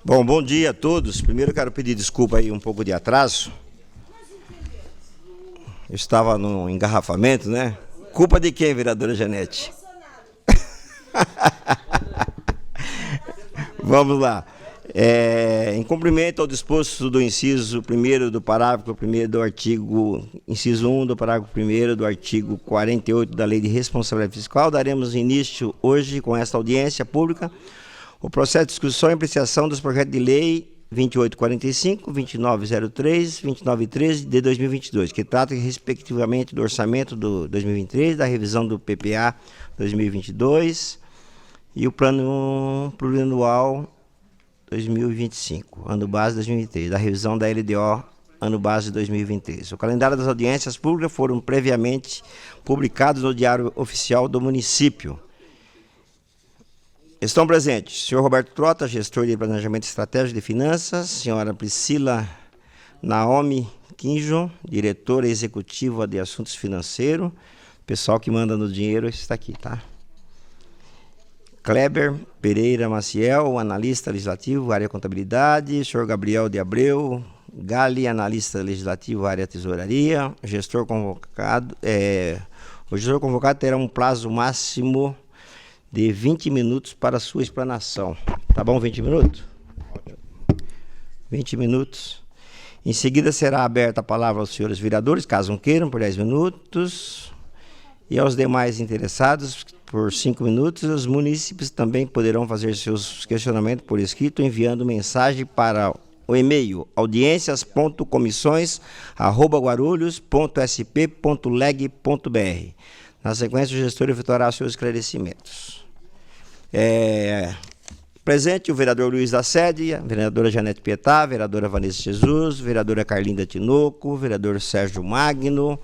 Bom dia a todos. Primeiro quero pedir desculpa aí um pouco de atraso. Eu estava no engarrafamento, né? Culpa de quem, vereadora Janete? Vamos lá. Em cumprimento ao disposto do inciso 1º do parágrafo 1º do artigo, inciso 1 do parágrafo 1º do artigo 48 da Lei de Responsabilidade Fiscal, daremos início hoje com esta audiência pública o processo de discussão e apreciação dos projetos de lei 2845, 2903, 2913 de 2022, que tratam respectivamente do orçamento do 2023, da revisão do PPA 2022 e o plano plurianual 2025, ano base 2023, da revisão da LDO, ano base 2023. O calendário das audiências públicas foram previamente publicados no Diário Oficial do município. Estão presentes o senhor Roberto Trota, gestor de Planejamento Estratégico de Finanças, senhora Priscila Naomi Quinjo, diretora executiva de Assuntos Financeiros, pessoal que manda no dinheiro está aqui, tá? Kleber Pereira Maciel, analista legislativo, área contabilidade, senhor Gabriel de Abreu Gali, analista legislativo, área tesouraria, o gestor convocado terá um prazo máximo de 20 minutos para a sua explanação. Tá bom, 20 minutos? 20 minutos. Em seguida será aberta a palavra aos senhores vereadores, caso queiram, por 10 minutos, e aos demais interessados, por 5 minutos. Os munícipes também poderão fazer seus questionamentos por escrito, enviando mensagem para o e-mail audiências.comissões@guarulhos.sp.leg.br. Na sequência, o gestor efetuará seus esclarecimentos. Presente o vereador Luiz da Sede, a vereadora Janete Pietá, a vereadora Vanessa Jesus, a vereadora Carlinda Tinoco, o vereador Sérgio Magno,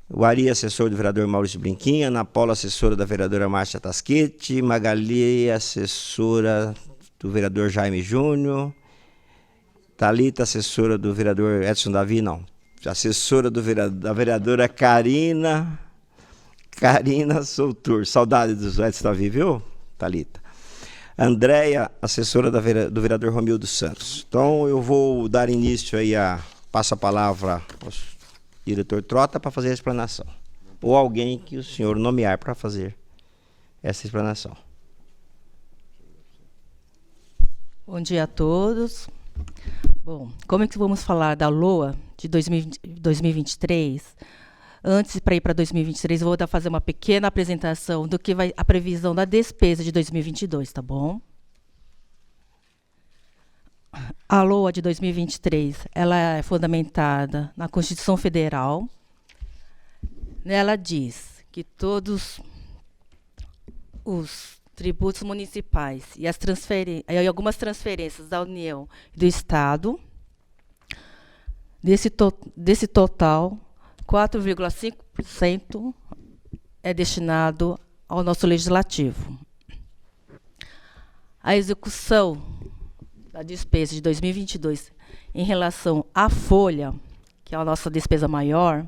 o Ari, assessor do vereador Maurício Brinquinha, Ana Paula, assessora da vereadora Márcia Tasquete, Magali, assessora do vereador Jaime Júnior, Thalita, assessora do vereador Edson Davi, não, assessora da vereadora Karina Soutur, saudade dos Edson Davi, viu, Thalita? Andréia, assessora do vereador Romildo Santos. Então eu vou dar início aí passo a palavra ao diretor Trota para fazer a explanação. Ou alguém que o senhor nomear para fazer essa explanação. Bom dia a todos. Bom, como é que vamos falar da LOA de 2023? Antes, para ir para 2023, eu vou fazer uma pequena apresentação do que vai a previsão da despesa de 2022, tá bom? A LOA de 2023, ela é fundamentada na Constituição Federal. Nela diz que todos os tributos municipais e algumas transferências da União e do Estado, desse total, 4,5% é destinado ao nosso legislativo. A execução da despesa de 2022 em relação à folha, que é a nossa despesa maior,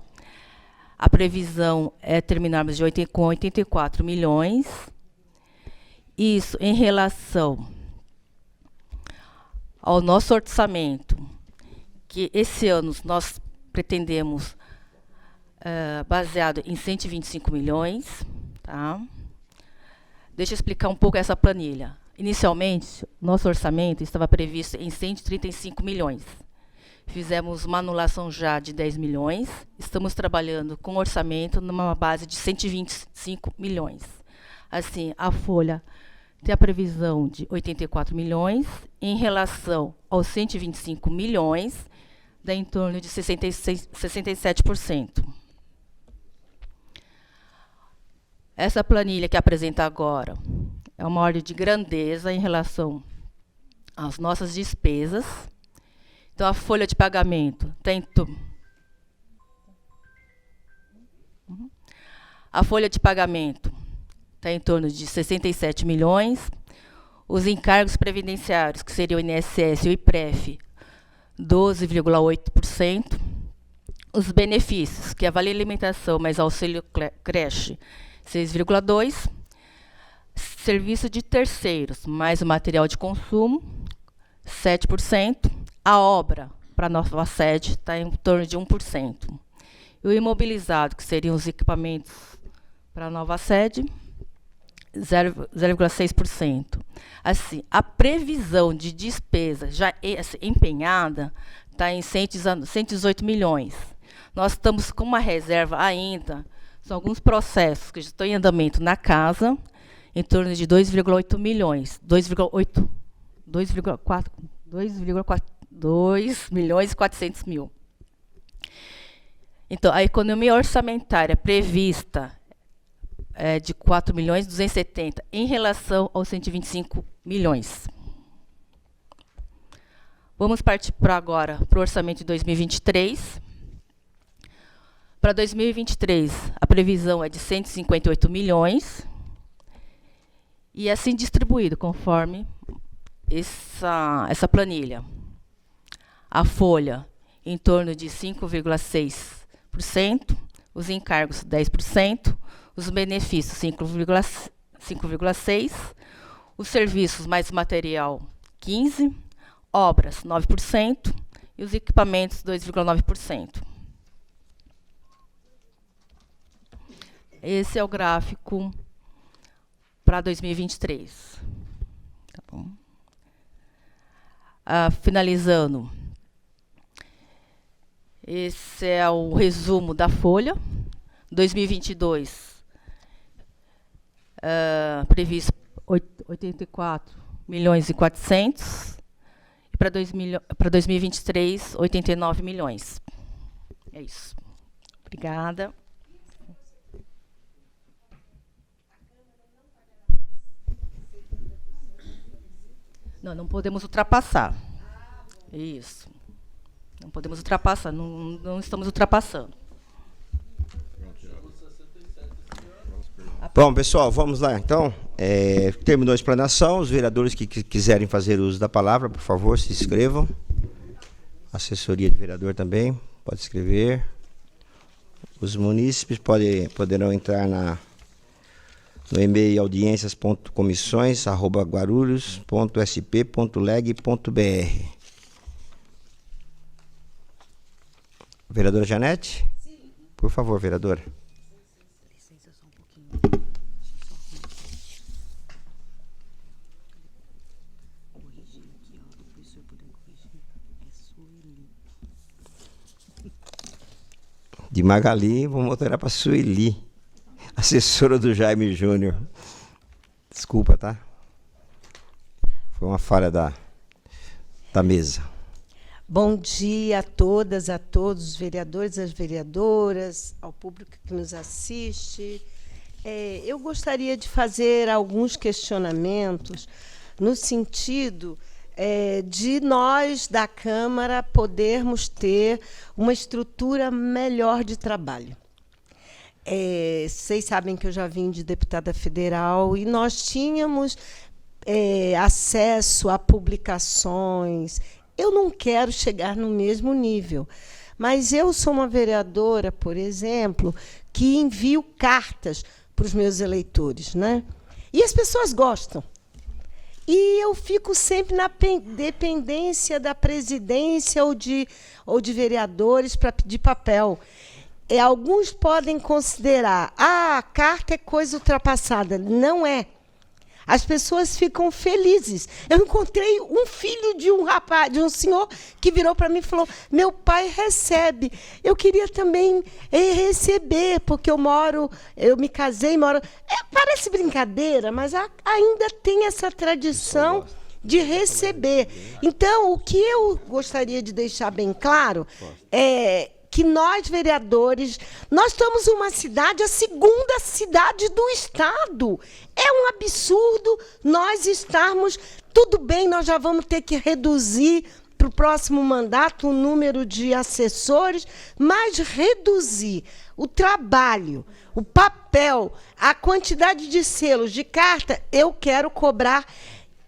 a previsão é terminarmos com 84 milhões. Isso em relação ao nosso orçamento, que esse ano nós pretendemos baseado em 125 milhões. Tá? Deixa eu explicar um pouco essa planilha. Inicialmente, nosso orçamento estava previsto em 135 milhões. Fizemos uma anulação já de 10 milhões. Estamos trabalhando com orçamento numa base de 125 milhões. Assim, a folha tem a previsão de 84 milhões. Em relação aos 125 milhões, dá em torno de 67%. Essa planilha que apresenta agora é uma ordem de grandeza em relação às nossas despesas. Então, a folha de pagamento tem em torno de 67 milhões. Os encargos previdenciários, que seriam o INSS e o IPREF, 12,8%. Os benefícios, que é a Vale Alimentação mais auxílio creche, 6,2%. Serviço de terceiros, mais o material de consumo, 7%. A obra para a nova sede está em torno de 1%. E o imobilizado, que seriam os equipamentos para a nova sede, 0,6%. Assim, a previsão de despesa já empenhada está em 118 milhões. Nós estamos com uma reserva ainda, são alguns processos que estão em andamento na casa, em torno de 2,8 milhões, 2 milhões e 400 mil. Então, a economia orçamentária prevista é de 4 milhões e 270 em relação aos 125 milhões. Vamos partir agora para o orçamento de 2023. Para 2023, a previsão é de 158 milhões. E assim distribuído, conforme essa planilha. A folha, em torno de 5,6%, os encargos, 10%, os benefícios, 5,6%, os serviços mais material, 15%, obras, 9%, e os equipamentos, 2,9%. Esse é o gráfico para 2023. Tá bom? Finalizando, esse é o resumo da folha. 2022, previsto 84 milhões e 400, e para 2023, 89 milhões. É isso. Obrigada. Não podemos ultrapassar. Isso. Não podemos ultrapassar, não estamos ultrapassando. Bom, pessoal, vamos lá, então. Terminou a explanação. Os vereadores que quiserem fazer uso da palavra, por favor, se inscrevam. Assessoria de vereador também, pode escrever. Os munícipes poderão entrar no e-mail audiências.comissões@guarulhos.sp.leg.br. Vereadora Janete? Sim. Por favor, vereadora. Licença só um pouquinho. Corrigir aqui, ó, para o senhor poder corrigir. É Sueli. De Magali, vamos alterar para Sueli. Assessora do Jaime Júnior. Desculpa, tá? Foi uma falha da mesa. Bom dia a todas, a todos, os vereadores, as vereadoras, ao público que nos assiste. Eu gostaria de fazer alguns questionamentos no sentido de nós, da Câmara, podermos ter uma estrutura melhor de trabalho. Vocês sabem que eu já vim de deputada federal e nós tínhamos acesso a publicações. Eu não quero chegar no mesmo nível, mas eu sou uma vereadora, por exemplo, que envio cartas para os meus eleitores, né? E as pessoas gostam. E eu fico sempre na dependência da presidência ou de vereadores para pedir papel. Alguns podem considerar, a carta é coisa ultrapassada. Não é. As pessoas ficam felizes. Eu encontrei um filho de um rapaz, de um senhor, que virou para mim e falou: meu pai recebe. Eu queria também receber, porque eu me casei, moro. Parece brincadeira, mas ainda tem essa tradição de receber. Então, o que eu gostaria de deixar bem claro é que nós, vereadores, nós estamos uma cidade, a segunda cidade do Estado. É um absurdo nós estarmos... Tudo bem, nós já vamos ter que reduzir para o próximo mandato o número de assessores, mas reduzir o trabalho, o papel, a quantidade de selos, de carta, eu quero cobrar...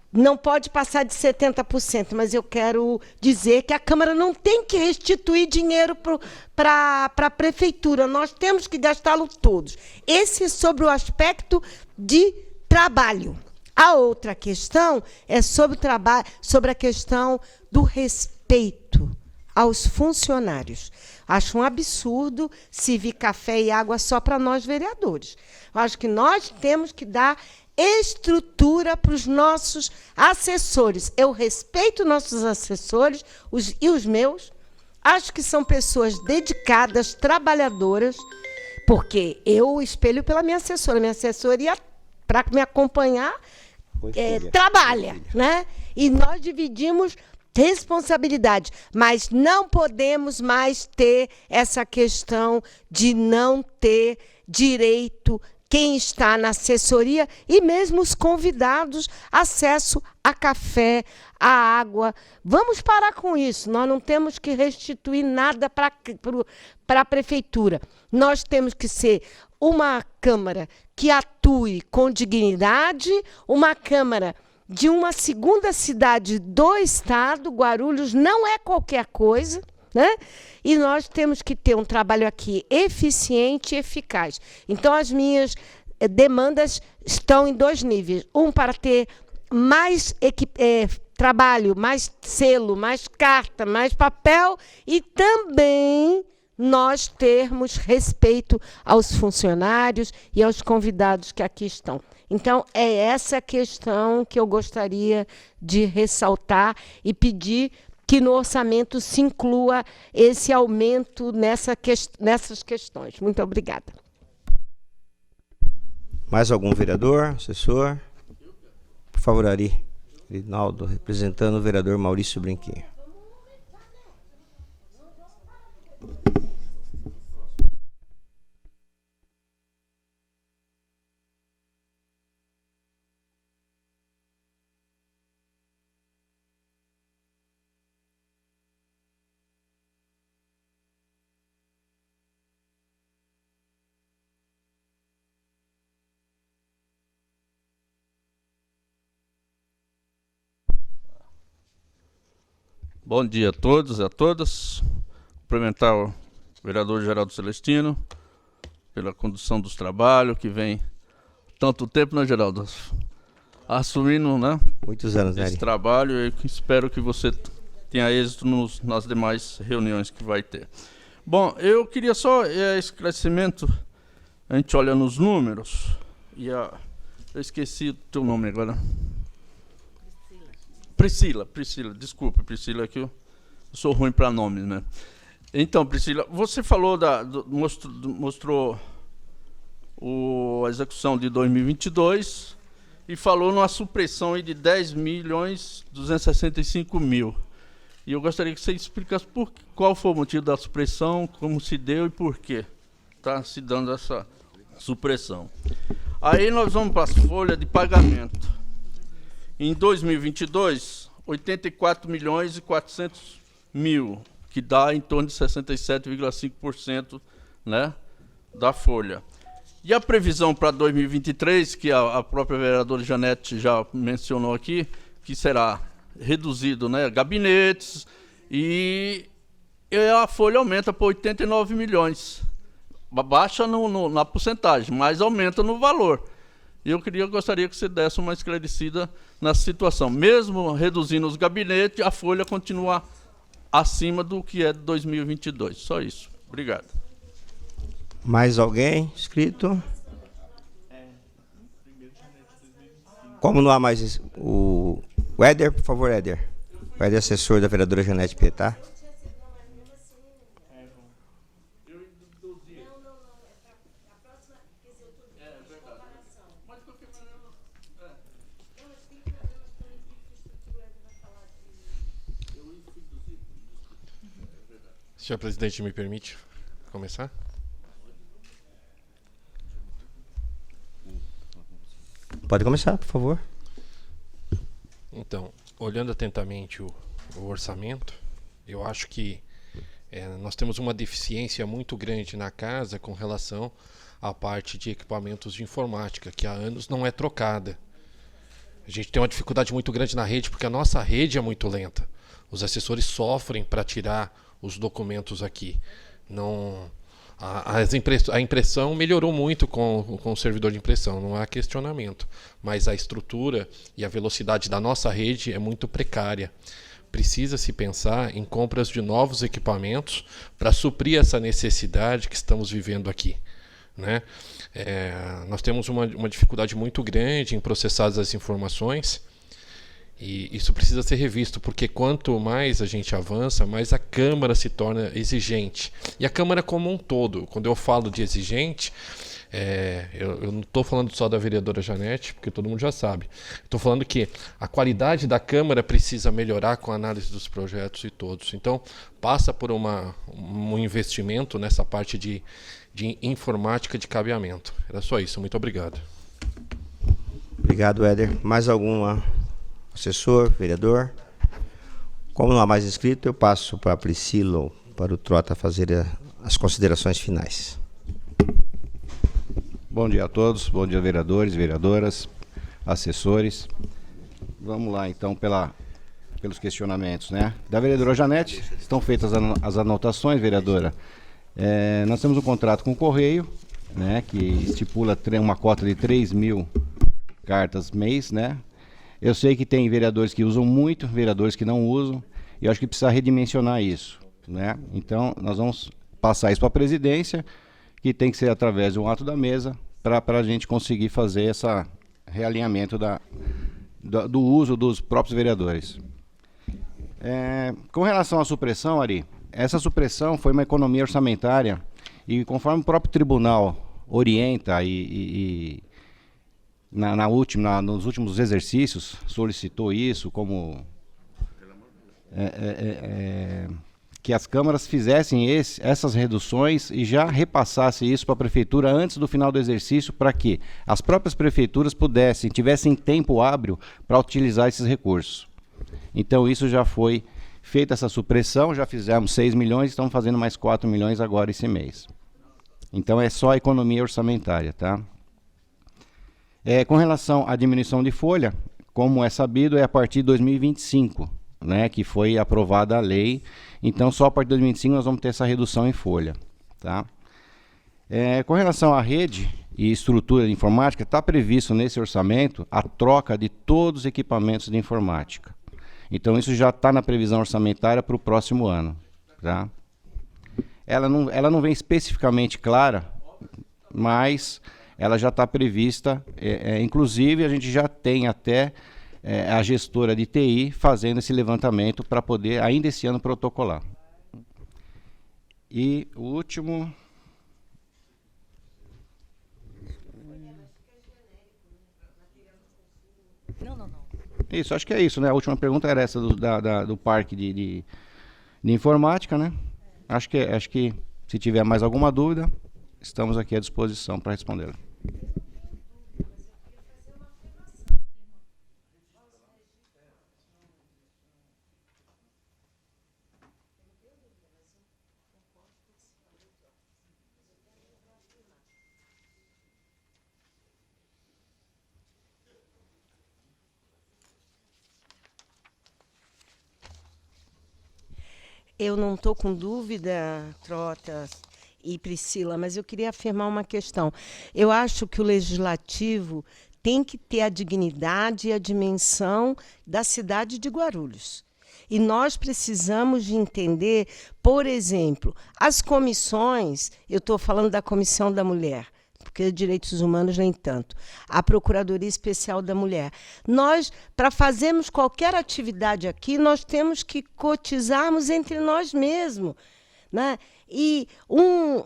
Não pode passar de 70%, mas eu quero dizer que a Câmara não tem que restituir dinheiro para a Prefeitura. Nós temos que gastá-lo todos. Esse é sobre o aspecto de trabalho. A outra questão é sobre o trabalho, sobre a questão do respeito aos funcionários. Acho um absurdo servir café e água só para nós vereadores. Eu acho que nós temos que dar estrutura para os nossos assessores. Eu respeito nossos assessores e os meus. Acho que são pessoas dedicadas, trabalhadoras, porque eu espelho pela minha assessora. Minha assessoria, para me acompanhar, trabalha, né? E nós dividimos responsabilidade, mas não podemos mais ter essa questão de não ter direito quem está na assessoria e mesmo os convidados acesso a café, a água. Vamos parar com isso. Nós não temos que restituir nada para a prefeitura. Nós temos que ser uma Câmara que atue com dignidade, uma Câmara de uma segunda cidade do Estado. Guarulhos não é qualquer coisa, né? E nós temos que ter um trabalho aqui eficiente e eficaz. Então, as minhas demandas estão em 2 níveis. Um, para ter mais trabalho, mais selo, mais carta, mais papel, e também nós termos respeito aos funcionários e aos convidados que aqui estão. Então, é essa questão que eu gostaria de ressaltar e pedir que no orçamento se inclua esse aumento nessas questões. Muito obrigada. Mais algum vereador, assessor? Por favor, Ari. Rinaldo, representando o vereador Maurício Brinquinho. Bom dia a todos e a todas. Cumprimentar o vereador Geraldo Celestino pela condução dos trabalhos, que vem tanto tempo, né, Geraldo? Assumindo, né? Muitos anos, né? Esse trabalho, e espero que você tenha êxito nas demais reuniões que vai ter. Bom, eu queria só esclarecimento. A gente olha nos números e eu esqueci o teu nome agora. Priscila, desculpa, Priscila, que eu sou ruim para nomes, né? Então, Priscila, você falou mostrou a execução de 2022 e falou numa supressão aí de 10.265.000. E eu gostaria que você explicasse qual foi o motivo da supressão, como se deu e por que está se dando essa supressão. Aí nós vamos para as folhas de pagamento. Em 2022, 84.400.000, que dá em torno de 67,5%, né, da folha. E a previsão para 2023, que a própria vereadora Janete já mencionou aqui, que será reduzido, né, gabinetes, e a folha aumenta para 89 milhões. Baixa na porcentagem, mas aumenta no valor. E eu gostaria que você desse uma esclarecida nessa situação. Mesmo reduzindo os gabinetes, a folha continua acima do que é de 2022. Só isso. Obrigado. Mais alguém inscrito? Como não há mais o Éder, por favor, Éder. O Éder, assessor da vereadora Janete Pietá. Senhor presidente, me permite começar? Pode começar, por favor. Então, olhando atentamente o orçamento, eu acho que nós temos uma deficiência muito grande na casa com relação à parte de equipamentos de informática, que há anos não é trocada. A gente tem uma dificuldade muito grande na rede, porque a nossa rede é muito lenta. Os assessores sofrem para tirar os documentos aqui. Não A impressão melhorou muito com o servidor de impressão, não há questionamento. Mas a estrutura e a velocidade da nossa rede é muito precária. Precisa-se pensar em compras de novos equipamentos para suprir essa necessidade que estamos vivendo aqui, né? Nós temos uma dificuldade muito grande em processar as informações, e isso precisa ser revisto, porque quanto mais a gente avança, mais a Câmara se torna exigente. E a Câmara como um todo, quando eu falo de exigente, eu não estou falando só da vereadora Janete, porque todo mundo já sabe. Estou falando que a qualidade da Câmara precisa melhorar com a análise dos projetos e todos. Então, passa por um investimento nessa parte de informática de cabeamento. Era só isso. Muito obrigado. Obrigado, Éder. Mais alguma? Assessor, vereador? Como não há mais inscrito, eu passo para a Priscila ou para o Trota fazer as considerações finais. Bom dia a todos, bom dia vereadores, vereadoras, assessores. Vamos lá então pelos questionamentos, né? Da vereadora Janete, estão feitas as anotações, vereadora. Nós temos um contrato com o Correio, né, que estipula uma cota de 3.000 cartas mês, né? Eu sei que tem vereadores que usam muito, vereadores que não usam, e eu acho que precisa redimensionar isso, né? Então, nós vamos passar isso para a presidência, que tem que ser através de um ato da mesa, para a gente conseguir fazer esse realinhamento do uso dos próprios vereadores. Com relação à supressão, Ari, essa supressão foi uma economia orçamentária, e conforme o próprio tribunal orienta nos últimos exercícios, solicitou isso como que as câmaras fizessem essas reduções e já repassassem isso para a prefeitura antes do final do exercício, para que as próprias prefeituras tivessem tempo hábil para utilizar esses recursos. Então isso já foi feita, essa supressão, já fizemos 6 milhões, estamos fazendo mais 4 milhões agora esse mês. Então é só economia orçamentária, tá? Com relação à diminuição de folha, como é sabido, é a partir de 2025, né, que foi aprovada a lei. Então, só a partir de 2025 nós vamos ter essa redução em folha, tá? Com relação à rede e estrutura de informática, está previsto nesse orçamento a troca de todos os equipamentos de informática. Então, isso já está na previsão orçamentária para o próximo ano, tá? Ela não vem especificamente clara, mas ela já está prevista, inclusive a gente já tem até a gestora de TI fazendo esse levantamento para poder, ainda esse ano, protocolar. E o último... Não. Isso, acho que é isso, né? A última pergunta era essa do parque de informática, né? Acho que se tiver mais alguma dúvida, estamos aqui à disposição para responder. Eu não estou com dúvida, Trota e Priscila, mas eu queria afirmar uma questão. Eu acho que o legislativo tem que ter a dignidade e a dimensão da cidade de Guarulhos. E nós precisamos de entender, por exemplo, as comissões, eu estou falando da Comissão da Mulher, porque direitos humanos nem tanto, a Procuradoria Especial da Mulher. Nós, para fazermos qualquer atividade aqui, nós temos que cotizarmos entre nós mesmos, né? E um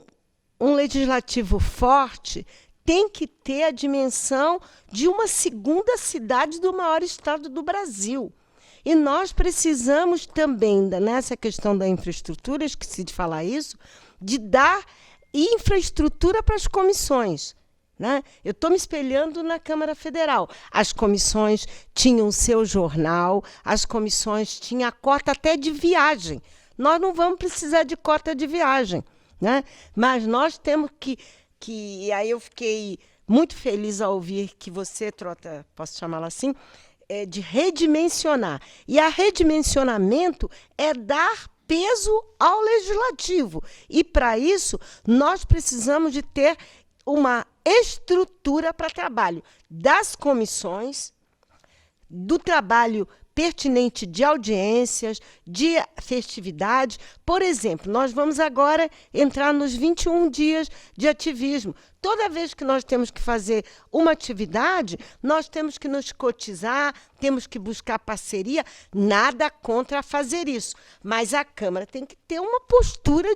legislativo forte tem que ter a dimensão de uma segunda cidade do maior estado do Brasil. E nós precisamos também, nessa questão da infraestrutura, esqueci de falar isso, de dar infraestrutura para as comissões, né? Eu estou me espelhando na Câmara Federal. As comissões tinham o seu jornal, as comissões tinham a cota até de viagem. Nós não vamos precisar de cota de viagem, né? Mas nós temos que... E aí eu fiquei muito feliz ao ouvir que você, Trota, posso chamá-la assim, de redimensionar. E a redimensionamento é dar peso ao legislativo. E, para isso, nós precisamos de ter uma estrutura para trabalho das comissões, do trabalho pertinente de audiências, de festividades. Por exemplo, nós vamos agora entrar nos 21 dias de ativismo. Toda vez que nós temos que fazer uma atividade, nós temos que nos cotizar, temos que buscar parceria, nada contra fazer isso. Mas a Câmara tem que ter uma postura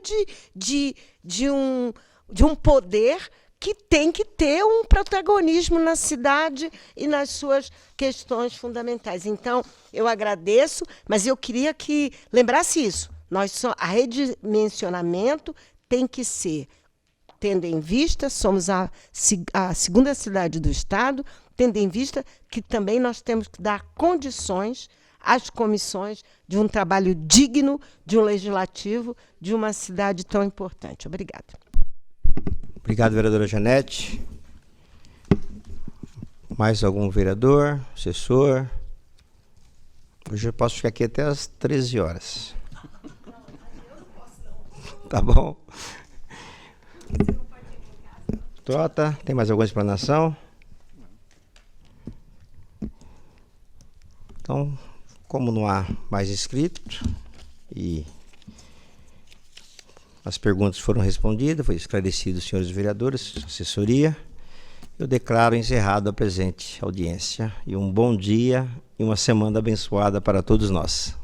de um poder que tem que ter um protagonismo na cidade e nas suas questões fundamentais. Então, eu agradeço, mas eu queria que lembrasse isso. A redimensionamento tem que ser, tendo em vista, somos a segunda cidade do Estado, tendo em vista que também nós temos que dar condições às comissões de um trabalho digno, de um legislativo, de uma cidade tão importante. Obrigada. Obrigado, vereadora Janete. Mais algum vereador, assessor? Hoje eu posso ficar aqui até às 13 horas. Tá bom? Trota, tem mais alguma explanação? Então, como não há mais inscrito e as perguntas foram respondidas, foi esclarecido, senhores vereadores, assessoria, eu declaro encerrado a presente audiência. E um bom dia e uma semana abençoada para todos nós.